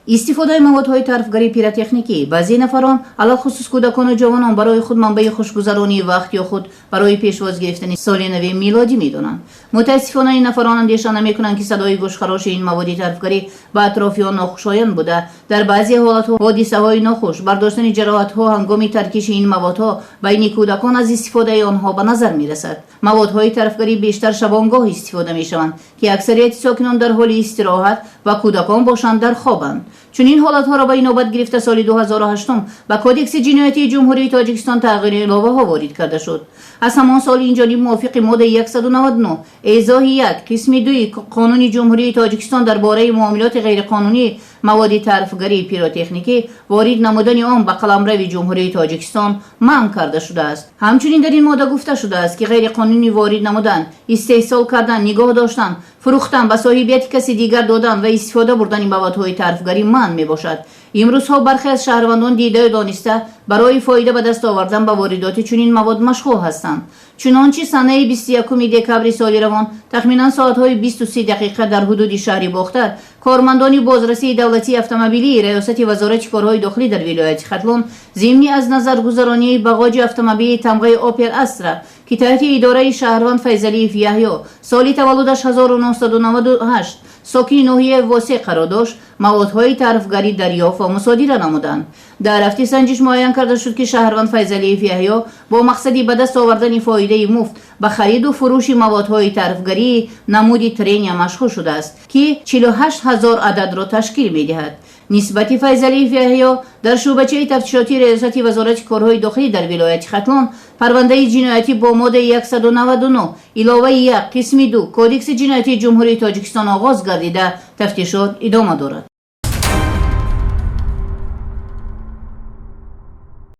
استفاده موادهای طرفگری پیراتکنیکی بعضی نفران علالخصوص کودکان و جوانان برای خود منبع خوشگذرانی وقت یا خود برای پیشواز گرفتن سال نو میلادی میدونند. متاسفانه این نفران اندیشه نمیکنند که صدای گوشخراش این مواد طرفگری به اطرافیان ناخوشایند بوده در بعضی حالت‌ها حادثه های ناخوش برداشتن جراحت‌ها هنگام ترکیش این موادها بین کودکان از استفاده آنها به نظر میرسد. موادهای طرفگری بیشتر شبانگاه استفاده میشوند که اکثریت ساکنان در حال استراحت و کودکان باشند در خوابند. چون این حالت‌ها را به نوبت گرفته سال 2008 به کدکس جنایتی جمهوری تاجیکستان تغییر الهه‌ها وارد کرده شد. از همان سال این جانب موافق ماده 199 اعضای 1 قسم 2 قانون جمهوری تاجیکستان درباره معاملات غیرقانونی مواد طرفگری پیروتکنیکی وارد نمودن آن به قلمرو جمهوری تاجیکستان منع کرده شده است. همچنین در این ماده گفته شده است که غیرقانونی وارد نمودن، استحصال کردن، نگاه داشتن، فروختن، به صاحبیت کسی دیگر دادن و استفاده بردن موادهای طرفگری منع می باشد. امروزها برخی از شهروندان دیده دانسته برای فایده به دست آوردن به واردات چنین مواد مشغول هستند. چنانچه سنه 21 دکبر سال روان تخمینا ساعت‌های 23 دقیقه در حدود شهر باختر کارمندان بازرسی دولتی اتومبیلی ریاست وزارت کارهای داخلی در ولایت ختلون ضمن از نظرگذرانی باغاج اتومبیل تمغه اوپل استرا که تحت اداره شهروند فیضلی یحیی سال تولدش 1998 ساکن ناحیه واسع قرار داشت موادهای طرفگری دریافت و مصادره نمودند. در هفته سنجش معین کرده شد که شهروند فیضلی یحیی با مقصدی به دست آوردن فایده مفت به خرید و فروش موادهای طرفگری نمود ترین مشغول شده است که 48,000 عدد را تشکیل می‌دهد. نسبت فیضلی یحیی در شعبه تفتیشاتی ریاست وزارت کارهای داخلی در ولایت ختلون پرونده جنایتی با ماده 199 علاوه 1 قسم 2 کدکس جنایتی جمهوری تاجیکستان آغاز گردیده تفتیشات ادامه دارد.